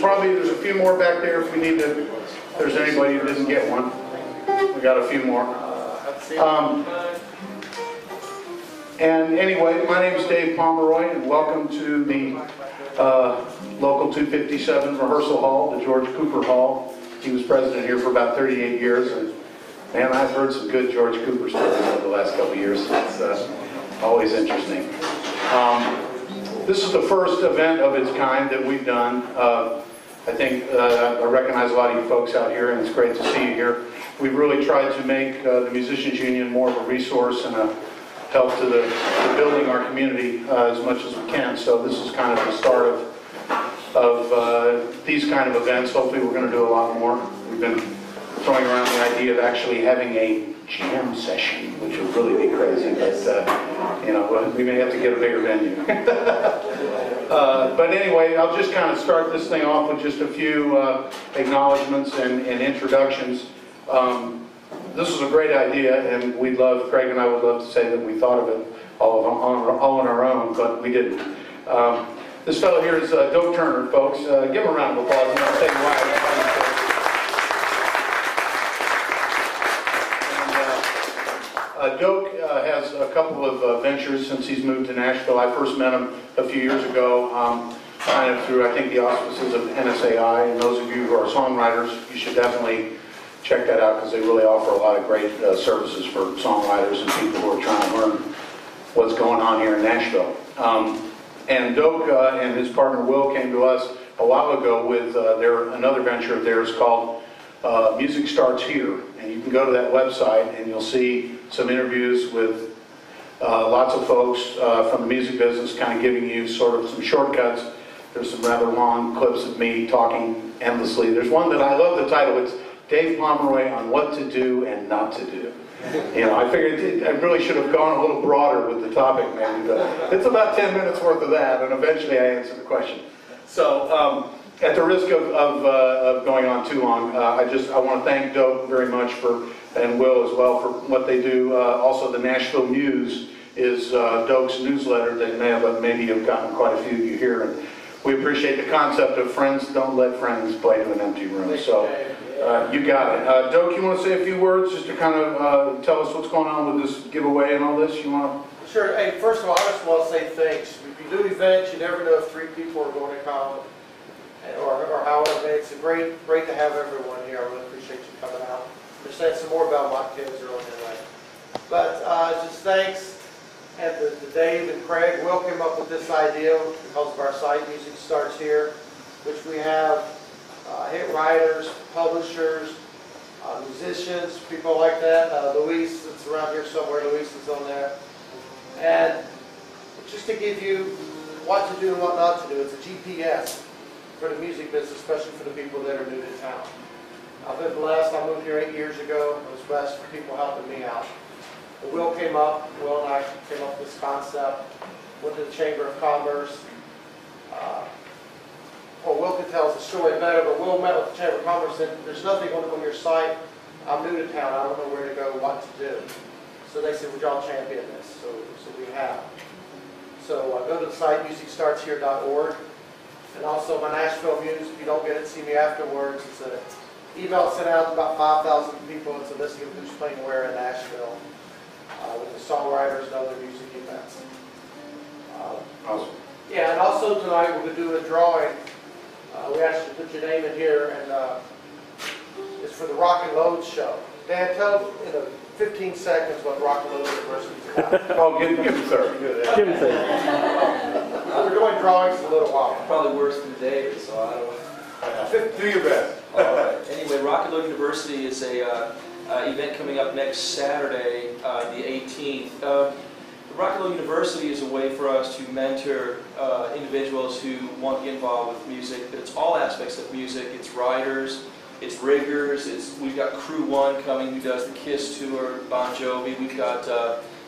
there's a few more back there if we need to, if there's anybody who didn't get one. We got a few more. And anyway, my name is Dave Pomeroy, and welcome to the local 257 rehearsal hall, the George Cooper Hall. He was president here for about 38 years, and man, I've heard some good George Cooper stories over the last couple of years. It's always interesting. This is the first event of its kind that we've done. I think I recognize a lot of you folks out here, and it's great to see you here. We've really tried to make the Musicians Union more of a resource and a help to building our community as much as we can. So this is kind of the start of these kind of events. Hopefully we're going to do a lot more. We've been throwing around the idea of actually having a jam session, which would really be crazy, but you know, we may have to get a bigger venue. But anyway, I'll just kind of start this thing off with just a few acknowledgments and introductions. This is a great idea, and we'd love, Craig and I would love to say that we thought of it all on our own, but we didn't. This fellow here is Doka Turner, folks. Give him a round of applause, and I'll tell you why. Doka has a couple of ventures since he's moved to Nashville. I first met him a few years ago, kind of through, I think, the auspices of NSAI. And those of you who are songwriters, you should definitely check that out because they really offer a lot of great services for songwriters and people who are trying to learn what's going on here in Nashville. And Doka and his partner Will came to us a while ago with another venture of theirs called MusicStartsHere. And you can go to that website and you'll see some interviews with lots of folks from the music business, kind of giving you sort of some shortcuts. There's some rather long clips of me talking endlessly. There's one that I love the title. It's Dave Pomeroy on what to do and not to do. You know, I figured I really should have gone a little broader with the topic, maybe, but it's about 10 minutes worth of that, and eventually I answer the question. So, at the risk of going on too long, I want to thank Doka very much and Will as well, for what they do. Also, the Nashville News is Doka's newsletter. They maybe have gotten quite a few of you here, and we appreciate the concept of friends don't let friends play to an empty room. So. You got it. Doka, you want to say a few words just to kind of tell us what's going on with this giveaway and all this? You want to? Sure. Hey, first of all, I just want to say thanks. If you do events, you never know if 3 people are going to come, or however. It's great to have everyone here. I really appreciate you coming out. Just saying some more about my kids earlier tonight. But just thanks, and to Dave and Craig. Will came up with this idea because of our site, Music Starts Here, which we have hit writers, publishers, musicians, people like that. Luis, that's around here somewhere. Luis is on there. And just to give you what to do and what not to do. It's a GPS for the music business, especially for the people that are new to town. I've been blessed. I moved here 8 years ago. I was blessed for people helping me out. But Will and I came up with this concept. Went to the Chamber of Commerce. Well, Will can tell us the story better, but Will met with the Chamber of Commerce and said, there's nothing on your site. I'm new to town. I don't know where to go, what to do. So they said, would y'all champion this? So we have. So go to the site, MusicStartsHere.org. And also my Nashville News, if you don't get it, see me afterwards. It's an email sent out to about 5,000 people. It's a listing of who's playing where in Nashville with the songwriters and other music events. Awesome. Yeah, and also tonight we're going to do a drawing. We asked you to put your name in here, and it's for the Rock and Load show. Dan, tell in 15 seconds what Rock and Load University is about. Oh, give him 30. Give him 30. We're doing drawings in a little while. Probably worse than David, so I don't. Do your best. All right. Anyway, Rock and Load University is a event coming up next Saturday, the 18th. The Rock and Roll University is a way for us to mentor individuals who want to get involved with music, but it's all aspects of music. It's writers, it's riggers, we've got Crew One coming who does the KISS tour, Bon Jovi. We've got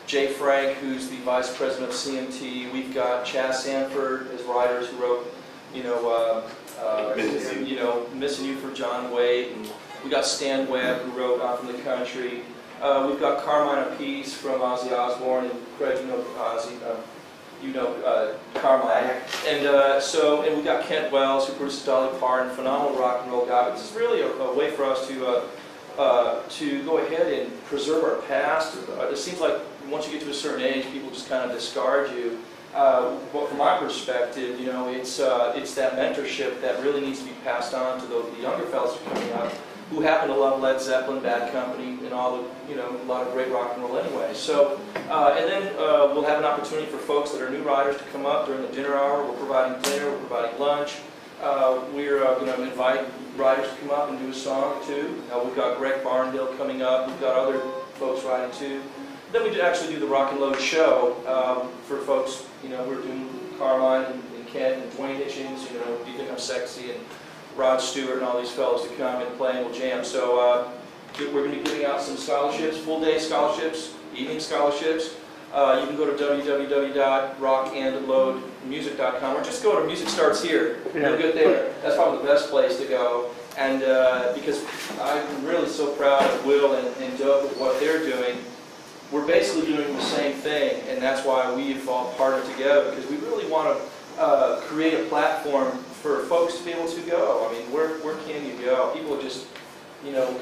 Jay Frank, who's the vice president of CMT. We've got Chaz Sanford as writers who wrote, Missing You for John Waite, and we got Stan Webb who wrote On From the Country. We've got Carmine Appice from Ozzy Osbourne, and Craig, Ozzy. Carmine. And we've got Kent Wells, who produces Dolly Parton, phenomenal rock and roll guy. But this is really a way for us to go ahead and preserve our past. It seems like once you get to a certain age, people just kind of discard you. But from my perspective, it's that mentorship that really needs to be passed on to the younger fellas who are coming up, who happen to love Led Zeppelin, Bad Company, and all the, a lot of great rock and roll anyway. So, and then we'll have an opportunity for folks that are new riders to come up during the dinner hour. We're providing dinner, we're providing lunch. We're going to invite riders to come up and do a song or two. We've got Greg Barndale coming up. We've got other folks riding too. Then we actually do the Rock and Load show for folks. We're doing Carmine and Kent and Dwayne Hitchens. Do You Think I'm Sexy, and Rod Stewart and all these fellows to come and play and we'll jam. So we're going to be giving out some scholarships, full-day scholarships, evening scholarships. You can go to www.rockandloadmusic.com or just go to Music Starts Here. You'll get there. That's probably the best place to go. And because I'm really so proud of Will and Doka with what they're doing. We're basically doing the same thing, and that's why we've all partnered together, because we really want to create a platform for folks to be able to go. I mean, where can you go? People just,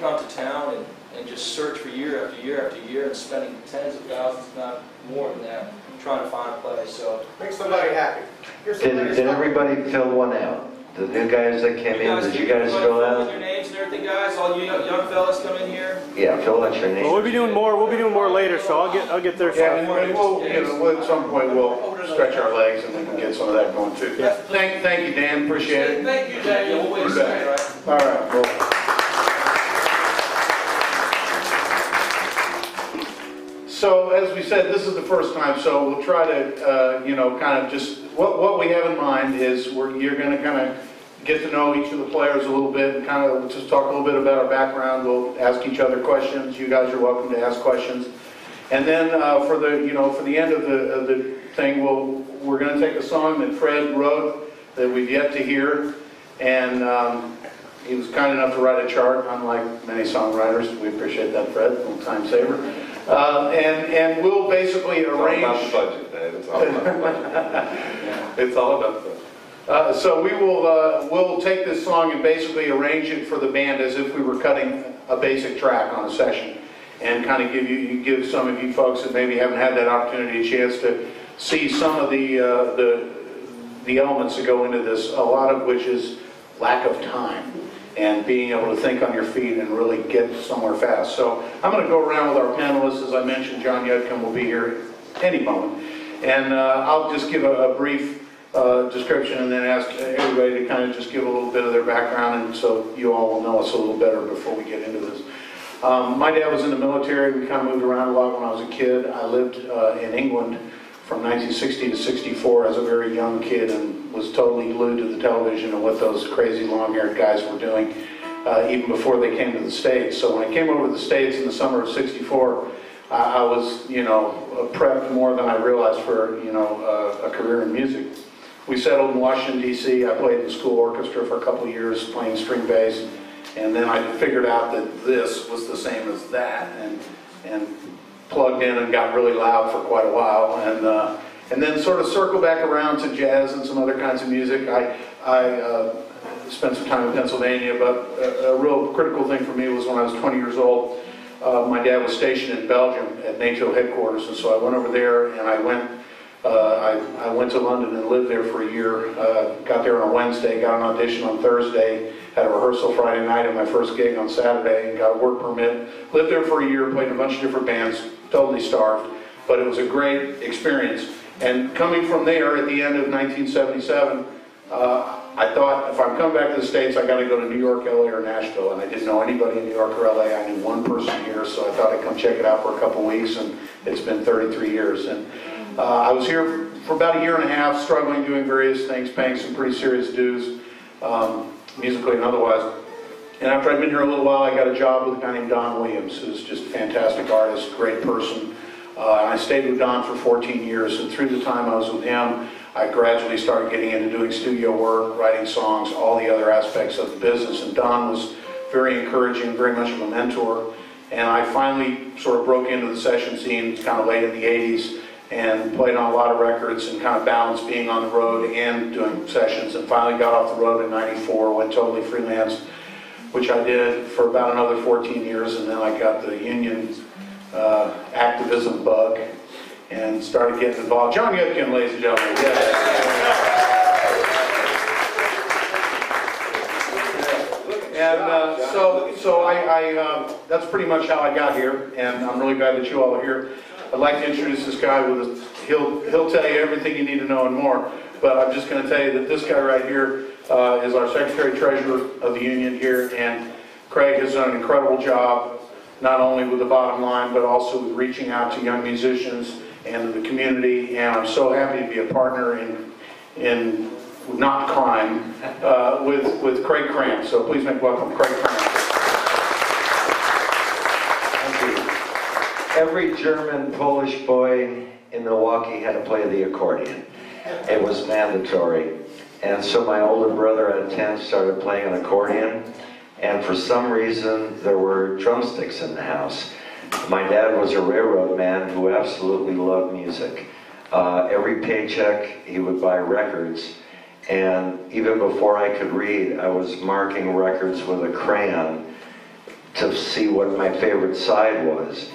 come to town and just search for year after year after year and spending tens of thousands, if not more than that, trying to find a place. So make somebody happy. Did everybody fill one out? The new guys that came in, did you guys fill out? Your names and everything, guys. All you young fellas come in here. Yeah, fill out your names. Well, we'll be doing more later, so I'll get there. Yeah, and we'll, at some point we'll stretch our legs and we can get some of that going too. Yeah. Thank you, Dan. Appreciate it. Thank you, Daniel. We'll wait a second, right? All right. Well. So as we said, this is the first time, so we'll try to, kind of just, what we have in mind is you're going to kind of get to know each of the players a little bit and kind of just talk a little bit about our background. We'll ask each other questions. You guys are welcome to ask questions. And then for the end of the thing, we're going to take a song that Fred wrote that we've yet to hear. And he was kind enough to write a chart, unlike many songwriters. We appreciate that, Fred. A little time saver. And we'll basically arrange. It's all about the budget, Dave. It's all about the budget. It's all about the budget. So we'll take this song and basically arrange it for the band as if we were cutting a basic track on a session, and kind of give some of you folks that maybe haven't had that opportunity a chance to see some of the elements that go into this. A lot of which is lack of time and being able to think on your feet and really get somewhere fast. So I'm going to go around with our panelists. As I mentioned, John Yudkin will be here any moment. And I'll just give a brief description and then ask everybody to kind of just give a little bit of their background, and so you all will know us a little better before we get into this. My dad was in the military. We kind of moved around a lot when I was a kid. I lived in England from 1960 to 64 as a very young kid and was totally glued to the television and what those crazy long-haired guys were doing even before they came to the States. So when I came over to the States in the summer of 64, I was, prepped more than I realized for, a career in music. We settled in Washington, D.C. I played in the school orchestra for a couple of years playing string bass, and then I figured out that this was the same as that, and plugged in and got really loud for quite a while, and then sort of circled back around to jazz and some other kinds of music. I spent some time in Pennsylvania, but a real critical thing for me was when I was 20 years old. My dad was stationed in Belgium at NATO headquarters, and so I went over there and I went to London and lived there for a year. Got there on a Wednesday, got an audition on Thursday, had a rehearsal Friday night and my first gig on Saturday, and got a work permit. Lived there for a year, played in a bunch of different bands, totally starved, but it was a great experience. And coming from there at the end of 1977, I thought, if I'm coming back to the States, I got to go to New York, LA, or Nashville. And I didn't know anybody in New York or LA. I knew one person here, so I thought I'd come check it out for a couple weeks, and it's been 33 years. And I was here for about a year and a half, struggling, doing various things, paying some pretty serious dues, musically and otherwise. And after I'd been here a little while, I got a job with a guy named Don Williams, who's just a fantastic artist, great person. And I stayed with Don for 14 years, and through the time I was with him, I gradually started getting into doing studio work, writing songs, all the other aspects of the business. And Don was very encouraging, very much of a mentor. And I finally sort of broke into the session scene kind of late in the 80s and played on a lot of records and kind of balanced being on the road and doing sessions, and finally got off the road in '94, went totally freelance, which I did for about another 14 years, and then I got the union activism bug and started getting involved. John Yudkin, ladies and gentlemen. And so that's pretty much how I got here, and I'm really glad that you all are here. I'd like to introduce this guy. He'll tell you everything you need to know and more, but I'm just going to tell you that this guy right here is our Secretary-Treasurer of the union here, and Craig has done an incredible job, not only with the bottom line, but also with reaching out to young musicians and the community, and I'm so happy to be a partner in not crime, with Craig Kramps. So please make welcome Craig Kramps. Thank you. Every German Polish boy in Milwaukee had to play the accordion. It was mandatory. And so my older brother at 10 started playing an accordion, and for some reason there were drumsticks in the house. My dad was a railroad man who absolutely loved music. Every paycheck he would buy records, and even before I could read, I was marking records with a crayon to see what my favorite side was.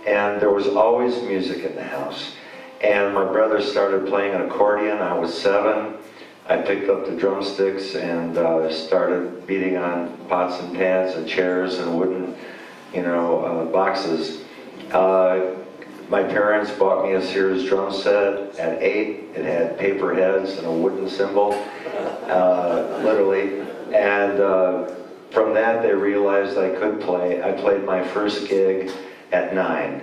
And there was always music in the house. And my brother started playing an accordion. I was 7. I picked up the drumsticks and started beating on pots and pans and chairs and wooden, boxes. My parents bought me a Sears drum set at 8. It had paper heads and a wooden cymbal, literally. And from that, they realized I could play. I played my first gig at 9,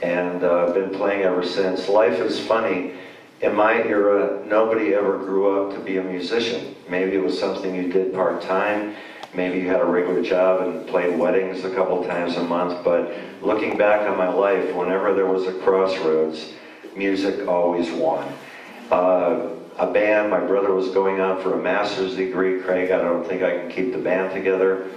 and I've been playing ever since. Life is funny. In my era, nobody ever grew up to be a musician. Maybe it was something you did part-time. Maybe you had a regular job and played weddings a couple times a month. But looking back on my life, whenever there was a crossroads, music always won. A band, my brother was going on for a master's degree. Craig, I don't think I can keep the band together.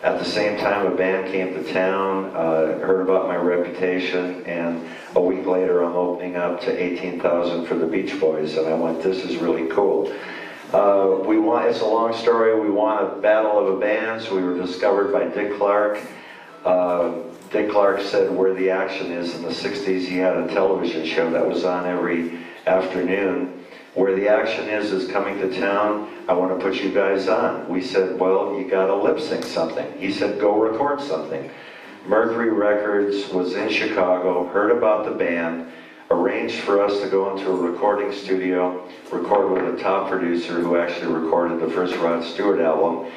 At the same time, a band came to town, heard about my reputation, and a week later I'm opening up to 18,000 for the Beach Boys, and I went, this is really cool. It's a long story. We won a battle of the bands. We were discovered by Dick Clark. Dick Clark said where the action is. In the 60s, he had a television show that was on every afternoon. Where the action is coming to town. I want to put you guys on. We said, well, you got to lip sync something. He said, go record something. Mercury Records was in Chicago, heard about the band, arranged for us to go into a recording studio, record with a top producer who actually recorded the first Rod Stewart album.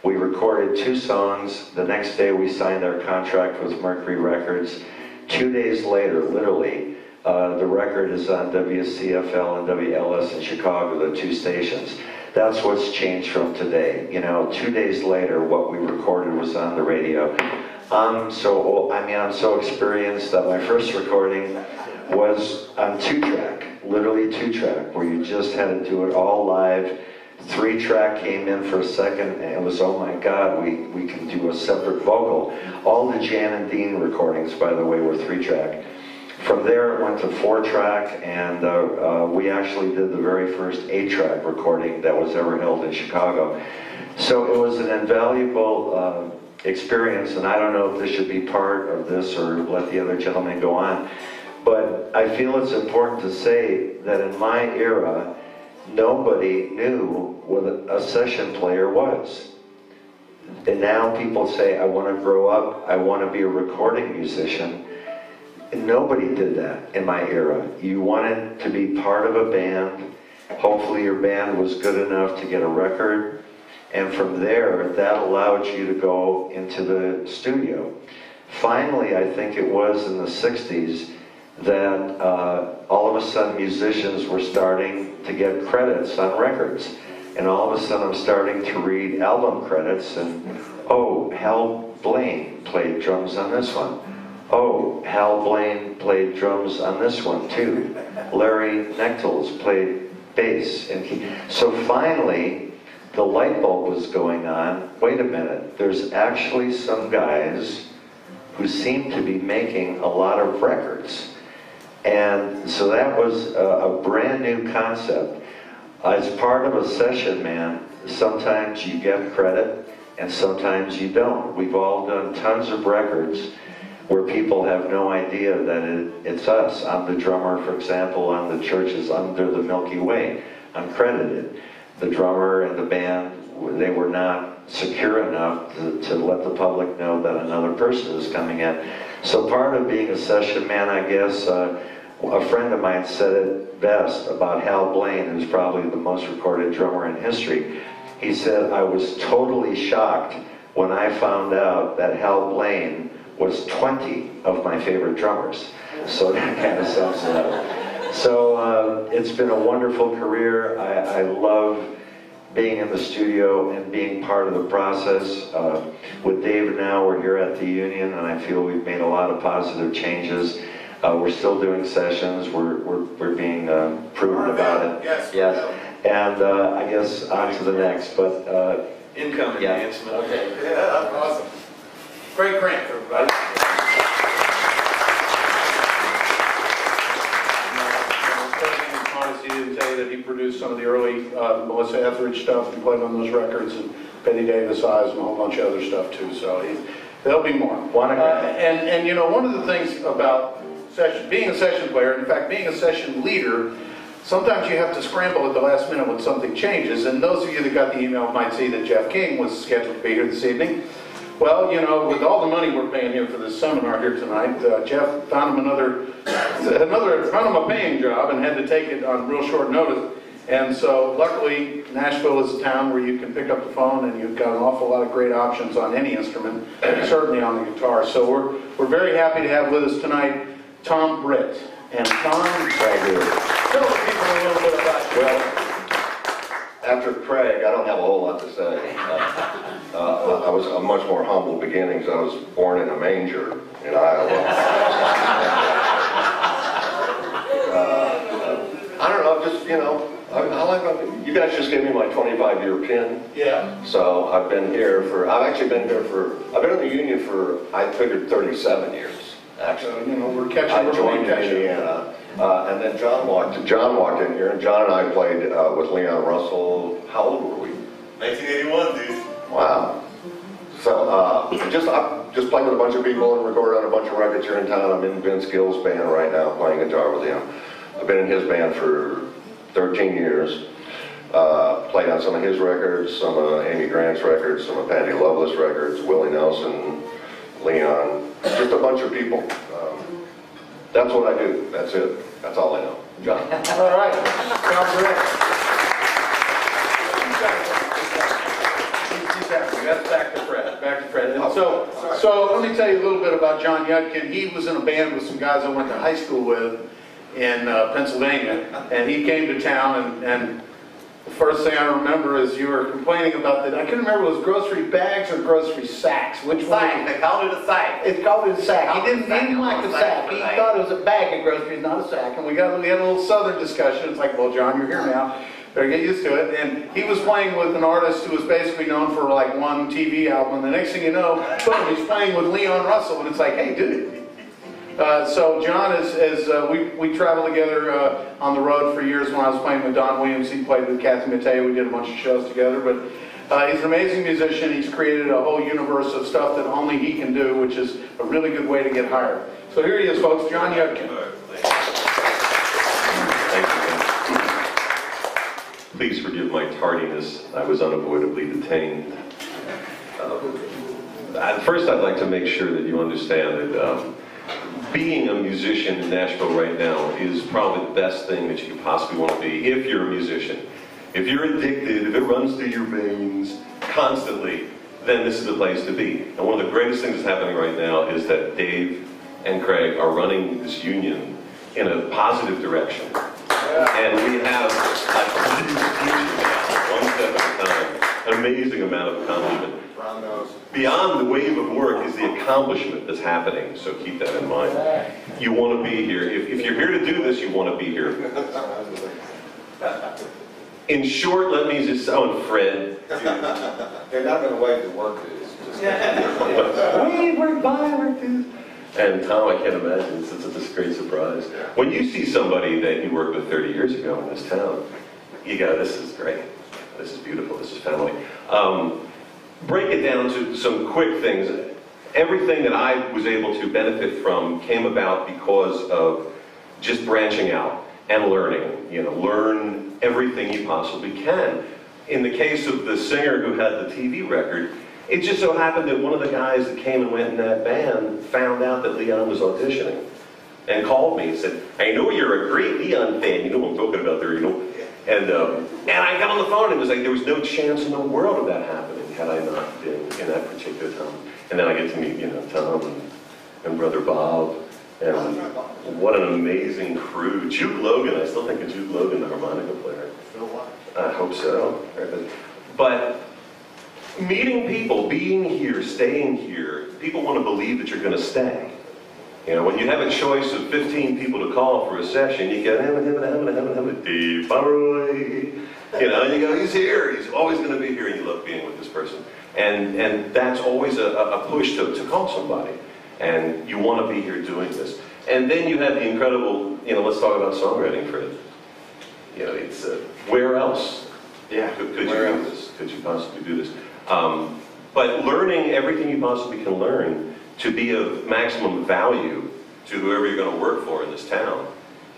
We recorded 2 songs. The next day we signed our contract with Mercury Records. 2 days later, literally, the record is on WCFL and WLS in Chicago, the 2 stations. That's what's changed from today. 2 days later, what we recorded was on the radio. I'm so experienced that my first recording was on 2-track, literally 2-track, where you just had to do it all live. 3-track came in for a second, and it was, oh my God, we can do a separate vocal. All the Jan and Dean recordings, by the way, were 3-track. From there, it went to 4-track, and we actually did the very first 8-track recording that was ever held in Chicago. So it was an invaluable experience, and I don't know if this should be part of this or let the other gentlemen go on, but I feel it's important to say that in my era, nobody knew what a session player was. And now people say, I want to grow up, I want to be a recording musician. Nobody did that in my era. You wanted to be part of a band. Hopefully your band was good enough to get a record. And from there, that allowed you to go into the studio. Finally, I think it was in the 60s that all of a sudden musicians were starting to get credits on records. And all of a sudden I'm starting to read album credits and, oh, Hal Blaine played drums on this one. Oh, Hal Blaine played drums on this one too. Larry Knechtel's played bass. So finally, the light bulb was going on. Wait a minute, there's actually some guys who seem to be making a lot of records. And so that was a brand new concept. As part of a session, man, sometimes you get credit and sometimes you don't. We've all done tons of records where people have no idea that it's us. I'm the drummer, for example, on the Churches Under the Milky Way. I'm credited. The drummer and the band, they were not secure enough to let the public know that another person is coming in. So part of being a session man, I guess, a friend of mine said it best about Hal Blaine, who's probably the most recorded drummer in history. He said, I was totally shocked when I found out that Hal Blaine was 20 of my favorite drummers. So that kind of sums it up. So it's been a wonderful career. I love being in the studio and being part of the process. With Dave now, we're here at the Union, and I feel we've made a lot of positive changes. We're still doing sessions. We're being prudent about it. Yes. And I guess on to the next, but Income enhancement. Okay. Yeah, that's awesome. Great Kramps, everybody. He didn't tell you that he produced some of the early Melissa Etheridge stuff and played on those records, and Betty Davis Eyes and a whole bunch of other stuff too. So there'll be more. And you know, one of the things about being a session player, in fact, being a session leader, sometimes you have to scramble at the last minute when something changes. And those of you that got the email might see that Jeff King was scheduled to be here this evening. Well, you know, with all the money we're paying him for this seminar here tonight, Jeff found him found him a paying job and had to take it on real short notice. And so, luckily, Nashville is a town where you can pick up the phone and you've got an awful lot of great options on any instrument, certainly on the guitar. So we're very happy to have with us tonight Tom Britt. And Tom, tell the people a little bit about you. Well, after Craig, I don't have a whole lot to say. I was a much more humble beginnings. I was born in a manger in Iowa. I don't know, just, you know, you guys just gave me my 25-year pin. Yeah. So I've been here I've been in the Union for, I figured 37 years, actually. So, you know, we're catching I joined in Indiana. And then John walked in here, and John and I played with Leon Russell. How old were we? 1981, dude. Wow. So I just played with a bunch of people and recorded on a bunch of records here in town. I'm in Vince Gill's band right now, playing guitar with him. I've been in his band for 13 years. Played on some of his records, some of Amy Grant's records, some of Patty Loveless records, Willie Nelson, Leon, just a bunch of people. That's what I do. That's it. That's all I know. John. All right. Tom Britt. That's back to Fred. And so let me tell you a little bit about John Yudkin. He was in a band with some guys I went to high school with in Pennsylvania, and he came to town, and the first thing I remember is you were complaining about that. I couldn't remember if it was grocery bags or grocery sacks. Which one? They called it a sack. It's called a sack. He didn't like a sack. He thought it was a bag of groceries, not a sack. And we had a little southern discussion. It's like, well, John, you're here now. Better get used to it. And he was playing with an artist who was basically known for like one TV album. And the next thing you know, boom, he's playing with Leon Russell. And it's like, hey, dude. So John we traveled together on the road for years. When I was playing with Don Williams, he played with Kathy Mattea. We did a bunch of shows together. But he's an amazing musician. He's created a whole universe of stuff that only he can do, which is a really good way to get hired. So here he is, folks, John Yudkin. Thank you. Please forgive my tardiness. I was unavoidably detained. First, I'd like to make sure that you understand that being a musician in Nashville right now is probably the best thing that you could possibly want to be if you're a musician. If you're addicted, if it runs through your veins constantly, then this is the place to be. And one of the greatest things that's happening right now is that Dave and Craig are running this union in a positive direction. And we have, one step at a time, an amazing amount of accomplishment. Beyond the wave of work is the accomplishment that's happening, so keep that in mind. You want to be here. If you're here to do this, you want to be here. In short, let me just, Fred. They're not going to wait to work this. We work by, work this. And Tom, I can't imagine, it's such a great surprise. When you see somebody that you worked with 30 years ago in this town, you go, this is great, this is beautiful, this is family. Break it down to some quick things. Everything that I was able to benefit from came about because of just branching out and learning. You know, learn everything you possibly can. In the case of the singer who had the TV record, it just so happened that one of the guys that came and went in that band found out that Leon was auditioning and called me and said, I know you're a great Leon fan, you know what I'm talking about there, you know. And I got on the phone and it was like there was no chance in the world of that happening had I not been in that particular time. And then I get to meet, you know, Tom and Brother Bob, and what an amazing crew. Juke Logan, I still think of Juke Logan, the harmonica player. I hope so. But meeting people, being here, staying here, people want to believe that you're going to stay. You know, when you have a choice of 15 people to call for a session, you go, Dave Pomeroy. You know, and you go, he's here, he's always going to be here, and you love being with this person. And that's always a push to call somebody. And you want to be here doing this. And then you have the incredible, you know, let's talk about songwriting, Fred. You know, it's, where else could you do this? Could you possibly do this? But learning everything you possibly can learn to be of maximum value to whoever you're going to work for in this town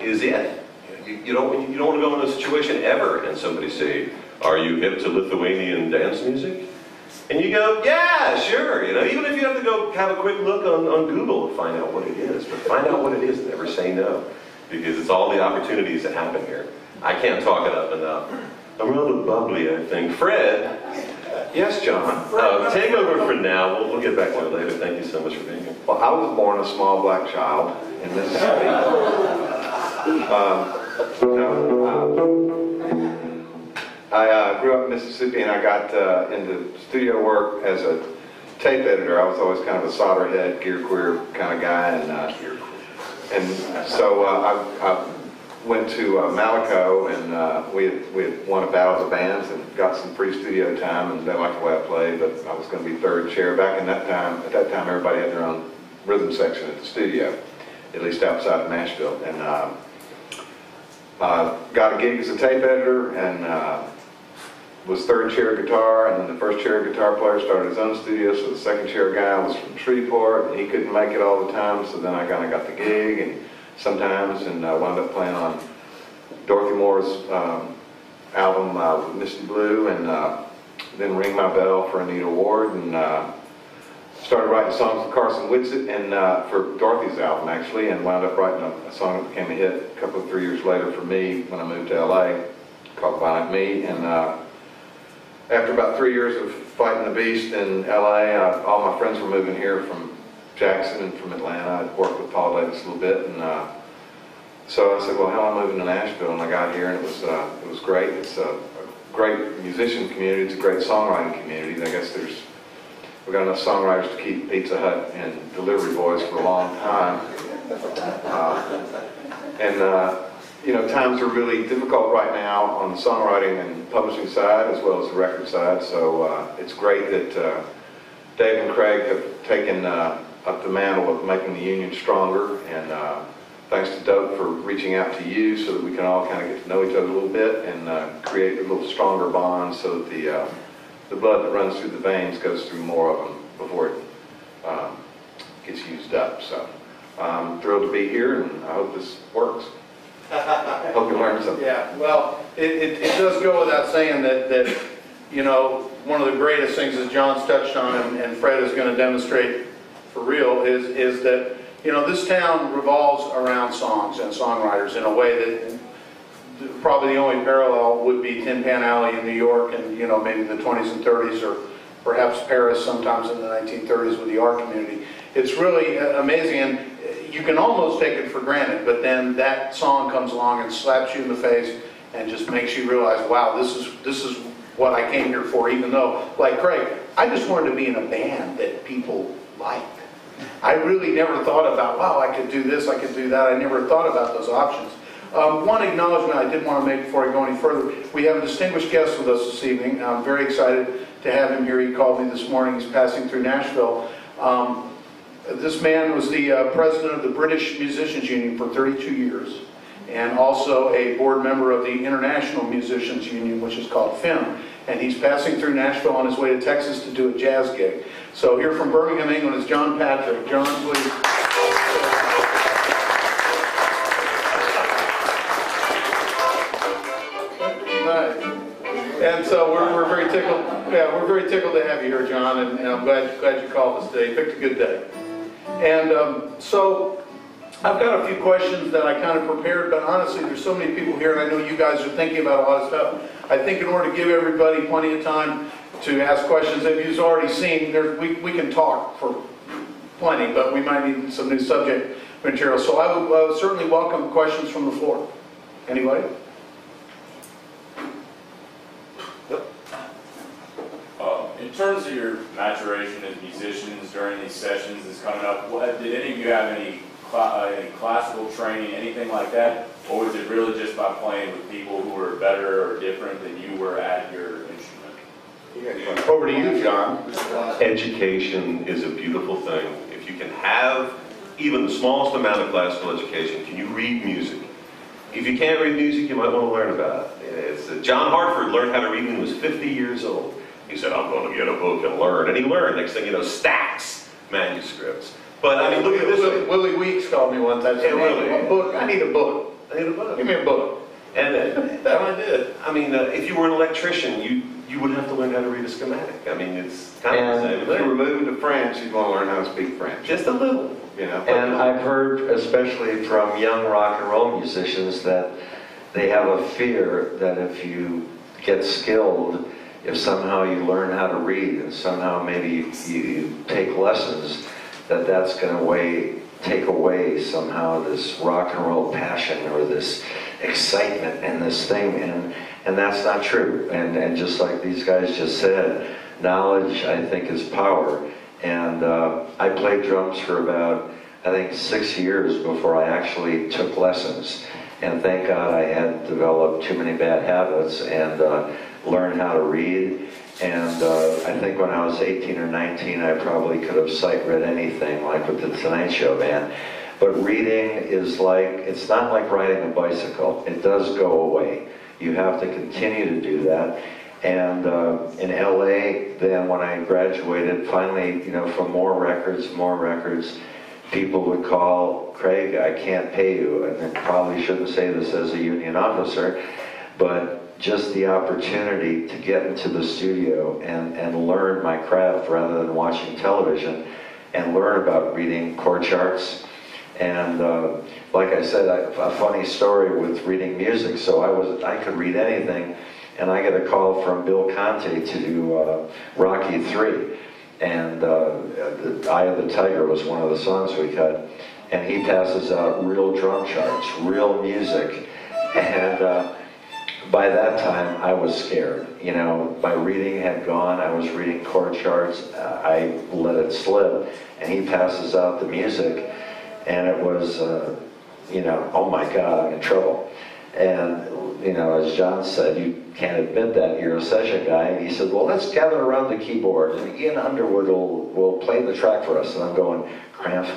is it. You don't want to go in a situation ever and somebody say, are you hip to Lithuanian dance music? And you go, yeah, sure. You know, even if you have to go have a quick look on Google to find out what it is. But find out what it is and never say no. Because it's all the opportunities that happen here. I can't talk it up enough. I'm rather bubbly, I think. Fred? Yes, John. Take over for now. We'll get back to it later. Thank you so much for being here. Well, I was born a small black child in Mississippi. I grew up in Mississippi, and I got into studio work as a tape editor. I was always kind of a solderhead, gear queer kind of guy, and so I went to Malaco, and we had won a battle of the bands and got some free studio time, and they liked the way I played, but I was going to be third chair. Back in that time, at that time, everybody had their own rhythm section at the studio, at least outside of Nashville, and got a gig as a tape editor, and was third chair guitar, and then the first chair guitar player started his own studio, so the second chair guy was from Shreveport, and he couldn't make it all the time, so then I kind of got the gig, and sometimes, and wound up playing on Dorothy Moore's album, Misty Blue, and then Ring My Bell for Anita Ward, and started writing songs with Carson Whitsitt, and for Dorothy's album, actually, and wound up writing a song that became a hit a couple of 3 years later for me when I moved to LA, called Violent Me, and after about 3 years of fighting the beast in LA, all my friends were moving here from Jackson and from Atlanta. I'd worked with Paul Davis a little bit, and so I said, well, hell, I'm moving to Nashville, and I got here, and it was great. It's a great musician community. It's a great songwriting community. I guess we've got enough songwriters to keep Pizza Hut and delivery boys for a long time. You know, times are really difficult right now on the songwriting and publishing side as well as the record side, so it's great that Dave and Craig have taken up the mantle of making the union stronger, and thanks to Doka for reaching out to you so that we can all kind of get to know each other a little bit and create a little stronger bond so that the blood that runs through the veins goes through more of them before it gets used up. So I'm thrilled to be here, and I hope this works. Hope you learned something. Yeah, well, it does go without saying that you know, one of the greatest things that John's touched on, and Fred is going to demonstrate for real, is that, you know, this town revolves around songs and songwriters in a way that probably the only parallel would be Tin Pan Alley in New York, and, you know, maybe the 20s and 30s, or perhaps Paris sometimes in the 1930s with the art community. It's really amazing, and you can almost take it for granted, but then that song comes along and slaps you in the face and just makes you realize, wow, this is what I came here for, even though, like Craig, I just wanted to be in a band that people liked. I really never thought about, wow, I could do this, I could do that. I never thought about those options. One acknowledgement I did want to make before I go any further. We have a distinguished guest with us this evening. I'm very excited to have him here. He called me this morning. He's passing through Nashville. This man was the president of the British Musicians Union for 32 years, and also a board member of the International Musicians Union, which is called FIM. And he's passing through Nashville on his way to Texas to do a jazz gig. So here from Birmingham, England is John Patrick. John, please. Nice. And so we're very tickled. Yeah, we're very tickled to have you here, John, and I'm glad you called us today. You picked a good day. And so I've got a few questions that I kind of prepared, but honestly, there's so many people here, and I know you guys are thinking about a lot of stuff. I think in order to give everybody plenty of time to ask questions, if you've already seen, we can talk for plenty, but we might need some new subject material. So I would certainly welcome questions from the floor. Anybody? In terms of your maturation as musicians during these sessions that's coming up, did any of you have any classical training, anything like that? Or was it really just by playing with people who were better or different than you were at your instrument? Over to you, John. Education is a beautiful thing. If you can have even the smallest amount of classical education, can you read music? If you can't read music, you might want to learn about it. John Hartford learned how to read when he was 50 years old. He said, I'm going to get a book and learn. And he learned. Next thing you know, stacks manuscripts. But I mean, look at this. Willie Weeks called me one time. Yeah, Willie. A book. I need a book. I need a book. Give me a book. And I did. I mean, if you were an electrician, you would have to learn how to read a schematic. I mean, it's kind of the same If you thing. were moving to France, you'd want to learn how to speak French. Just a little. You know? And I've heard, especially from young rock and roll musicians, that they have a fear that if you get skilled, if somehow you learn how to read and somehow maybe you take lessons, that's going to take away somehow this rock and roll passion or this excitement and this thing, and that's not true. And just like these guys just said, knowledge, I think, is power. And I played drums for about, I think, 6 years before I actually took lessons. And thank God I hadn't developed too many bad habits and learned how to read. And I think when I was 18 or 19, I probably could have sight read anything, like with the Tonight Show band. But reading is like, it's not like riding a bicycle. It does go away. You have to continue to do that. And in LA, then when I graduated, finally, from more records, people would call, Craig, I can't pay you. And I probably shouldn't say this as a union officer, but just the opportunity to get into the studio and learn my craft rather than watching television and learn about reading chord charts. And like I said, a funny story with reading music. So I could read anything, and I get a call from Bill Conti to do Rocky III. And the Eye of the Tiger was one of the songs we cut. And he passes out real drum charts, real music. And by that time, I was scared. My reading had gone. I was reading chord charts. I let it slip. And he passes out the music. And it was, oh my God, I'm in trouble. And, as John said, you can't admit that you're a session guy. And he said, well, let's gather around the keyboard, and Ian Underwood will play the track for us. And I'm going, Kramps,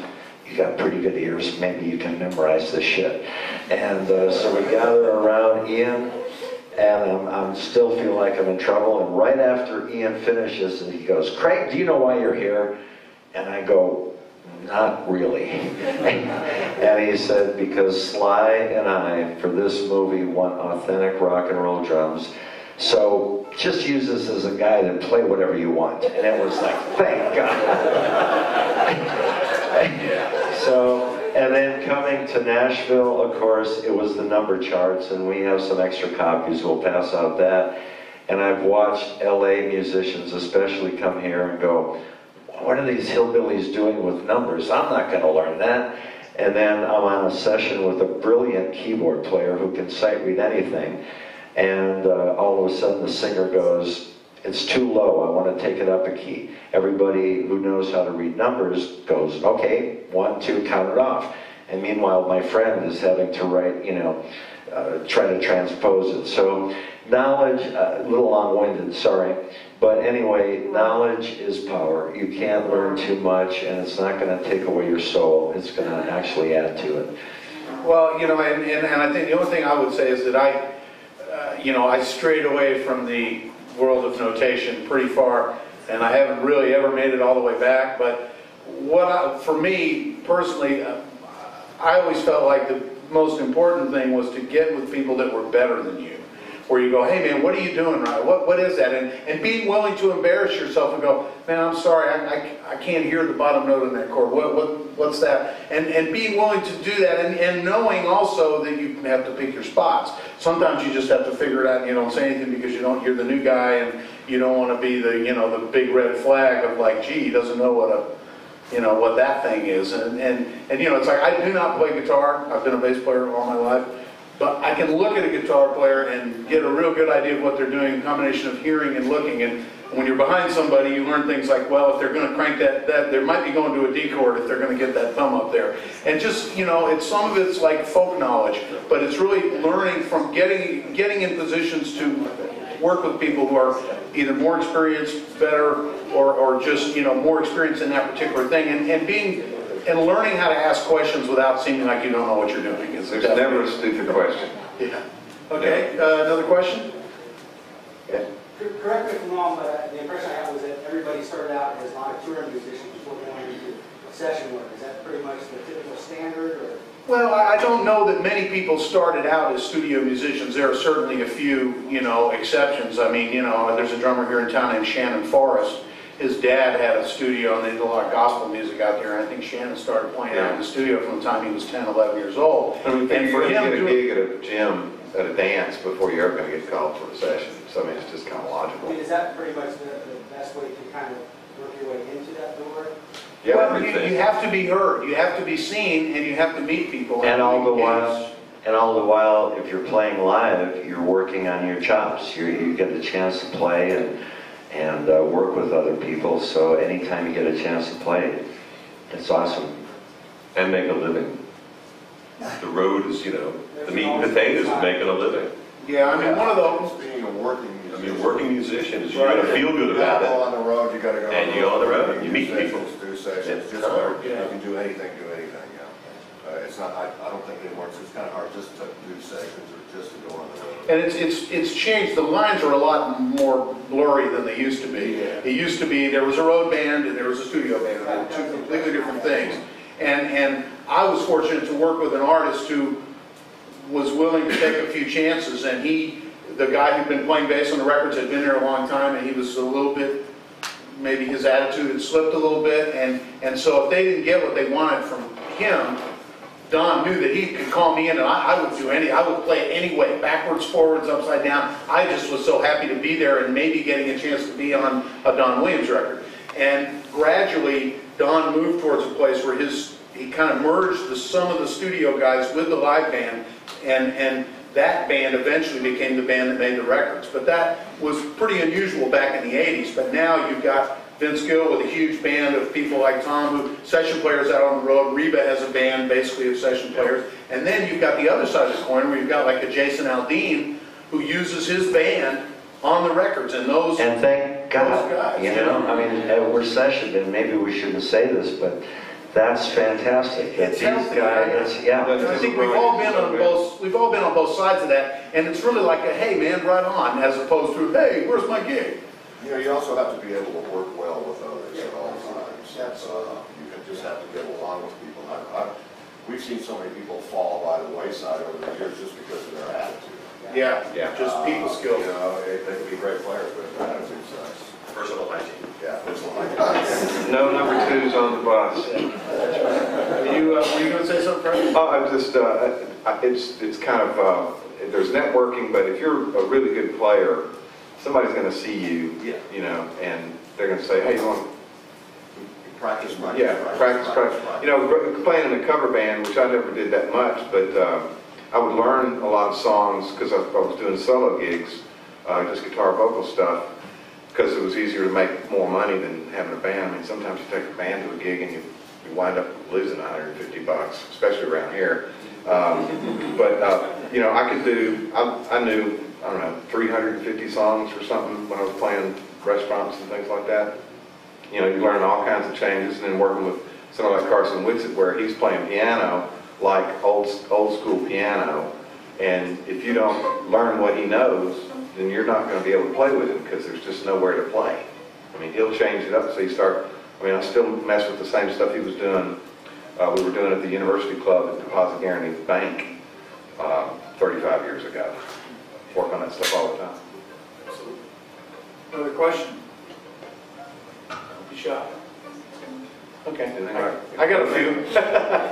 you got pretty good ears. Maybe you can memorize this shit. And so we gather around Ian, and I still feel like I'm in trouble. And right after Ian finishes, he goes, Craig, do you know why you're here? And I go, not really. And he said, because Sly and I, for this movie, want authentic rock and roll drums. So just use this as a guide and play whatever you want. And it was like, thank God. So, and then coming to Nashville, of course, it was the number charts, and we have some extra copies. We'll pass out that. And I've watched LA musicians especially come here and go, what are these hillbillies doing with numbers? I'm not going to learn that. And then I'm on a session with a brilliant keyboard player who can sight read anything. And all of a sudden the singer goes, it's too low, I want to take it up a key. Everybody who knows how to read numbers goes, okay, 1, 2, count it off. And meanwhile, my friend is having to write, try to transpose it. So knowledge, a little long-winded, sorry. But anyway, knowledge is power. You can't learn too much, and it's not going to take away your soul. It's going to actually add to it. Well, you know, and I think the only thing I would say is that I strayed away from the world of notation pretty far, and I haven't really ever made it all the way back. But for me personally, I always felt like the most important thing was to get with people that were better than you. Where you go, hey man, what are you doing right? What is that? And being willing to embarrass yourself and go, man, I'm sorry, I can't hear the bottom note in that chord. What's that? And being willing to do that, and knowing also that you have to pick your spots. Sometimes you just have to figure it out and you don't say anything because you're the new guy and you don't want to be the big red flag of like, gee, he doesn't know what that thing is. And it's like, I do not play guitar. I've been a bass player all my life. But I can look at a guitar player and get a real good idea of what they're doing, a combination of hearing and looking. And when you're behind somebody, you learn things like, well, if they're going to crank that they might be going to a D chord if they're going to get that thumb up there. And just, some of it's like folk knowledge, but it's really learning from getting in positions to work with people who are either more experienced, better, or just, more experienced in that particular thing. And learning how to ask questions without seeming like you don't know what you're doing. There's never a stupid question. Yeah. Okay, another question? Yeah. Correct me if I'm wrong, but the impression I had was that everybody started out as live touring musicians before going into session work. Is that pretty much the typical standard? Or? Well, I don't know that many people started out as studio musicians. There are certainly a few, exceptions. I mean, there's a drummer here in town named Shannon Forrest. His dad had a studio, and they did a lot of gospel music out there. And I think Shannon started playing out in the studio from the time he was 10, 11 years old. And for him to get a gig at a gym, at a dance, before you're ever going to get called for a session. So, I mean, it's just kind of logical. I mean, is that pretty much the best way to kind of work your way into that door? Yeah, well, you have to be heard, you have to be seen, and you have to meet people. And all the while, if you're playing live, you're working on your chops. You get the chance to play and work with other people. So anytime you get a chance to play, it's awesome. And make a living. The road is, the meat and potatoes of making a living. Yeah, I mean, one of those. Being a working musician. I mean, working musicians, you got to feel good about You it. go on the road, you got to go. And you go on the road, you meet people. Do sessions, It's just hard. like, you can do anything, it's not, I don't think anymore, it's kind of hard just to do sessions or just to go on the road. And it's changed. The lines are a lot more blurry than they used to be. Yeah. It used to be there was a road band and there was a studio band. They were two completely different things. And I was fortunate to work with an artist who was willing to take a few chances. And the guy who'd been playing bass on the records had been there a long time, and he was a little bit, maybe his attitude had slipped a little bit. And so if they didn't get what they wanted from him, Don knew that he could call me in, and I would I would play anyway, backwards, forwards, upside down. I just was so happy to be there and maybe getting a chance to be on a Don Williams record. And gradually, Don moved towards a place where he kind of merged some of the studio guys with the live band, and that band eventually became the band that made the records. But that was pretty unusual back in the 80s. But now you've got Vince Gill with a huge band of people like Tom, who session players out on the road. Reba has a band basically of session players. And then you've got the other side of the coin where you've got like a Jason Aldean who uses his band on the records. And thank God, guys, I mean, we're sessioned, and maybe we shouldn't say this, but that's fantastic. That It's these healthy, guys, And I think we've all been on both sides of that, and it's really like a hey man, right on, as opposed to hey, where's my gig? You also have to be able to work well with others at all times. You can just have to get along with people. We've seen so many people fall by the wayside over the years just because of their attitude. Yeah, just people skills. They can be great players, but if their attitude sucks. Personal hygiene. Yeah, personal hygiene. No number twos on the bus. Were you going to say something, Frank? Oh, I'm just, it's kind of, there's networking, but if you're a really good player, somebody's going to see you, and they're going to say, hey, you want to Practice. practice. Playing in a cover band, which I never did that much, but I would learn a lot of songs because I was doing solo gigs, just guitar vocal stuff, because it was easier to make more money than having a band. I mean, sometimes you take a band to a gig and you wind up losing $150, especially around here. But you know, I knew, I don't know, 350 songs or something when I was playing restaurants and things like that. You know, you learn all kinds of changes, and then working with someone like Carson Wixit, where he's playing piano like old school piano, and if you don't learn what he knows, then you're not going to be able to play with him because there's just nowhere to play. I mean, he'll change it up, so you start, I mean, I still mess with the same stuff he was doing, we were doing at the University Club at Deposit Guaranty Bank 35 years ago. Work on that stuff all the time. Another question? Don't be shy. Okay. I got a few.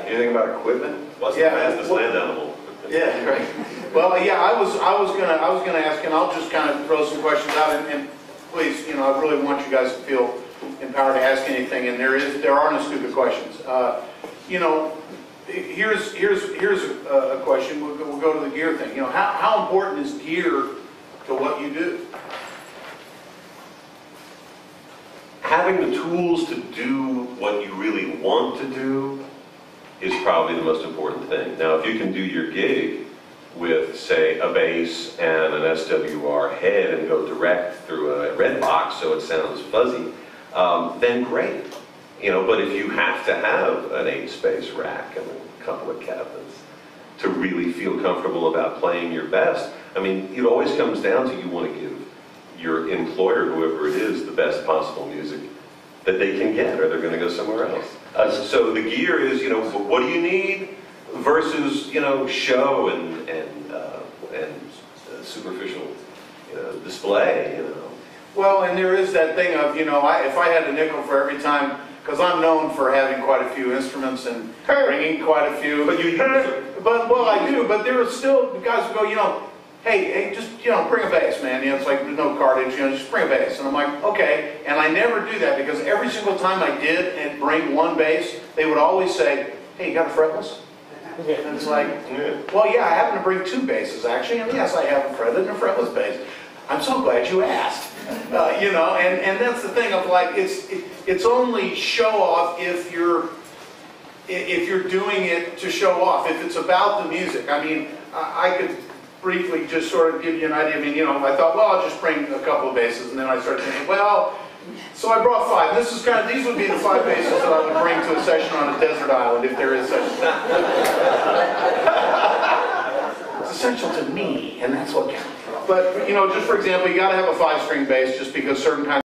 Anything about equipment? What's the fastest land animal? Yeah, right. Well, yeah, I was gonna ask, and I'll just kind of throw some questions out, and please, you know, I really want you guys to feel empowered to ask anything, and there are no stupid questions. You know, here's a question. We'll go to the gear thing. You know, how important is gear to what you do? Having the tools to do what you really want to do is probably the most important thing. Now, if you can do your gig with, say, a bass and an SWR head and go direct through a red box so it sounds fuzzy, then great. You know, but if you have to have an 8-space rack and a couple of cabinets to really feel comfortable about playing your best, I mean, it always comes down to you want to give your employer, whoever it is, the best possible music that they can get, or they're going to go somewhere else. So the gear is, you know, what do you need versus, you know, show and superficial, you know, display, you know. Well, and there is that thing of, you know, if I had a nickel for every time, because I'm known for having quite a few instruments and bringing quite a few. Well, I do, but there are still guys who go, you know, hey, just, you know, bring a bass, man. You know, it's like there's no cartage, you know, just bring a bass. And I'm like, okay. And I never do that because every single time I did and bring one bass, they would always say, hey, you got a fretless? And it's like, well, yeah, I happen to bring 2 basses, actually. And yes, I have a fretless and a fretless bass. I'm so glad you asked. You know, and that's the thing of like, it's only show off if you're doing it to show off. If it's about the music. I mean, I could briefly just sort of give you an idea. I mean, you know, I thought, well, I'll just bring a couple of basses, and then I started thinking, well, so I brought 5. This is kind of, these would be the 5 basses that I would bring to a session on a desert island if there is such a thing. It's essential to me, and that's what counts. But, you know, just for example, you got to have a 5-string bass just because certain kinds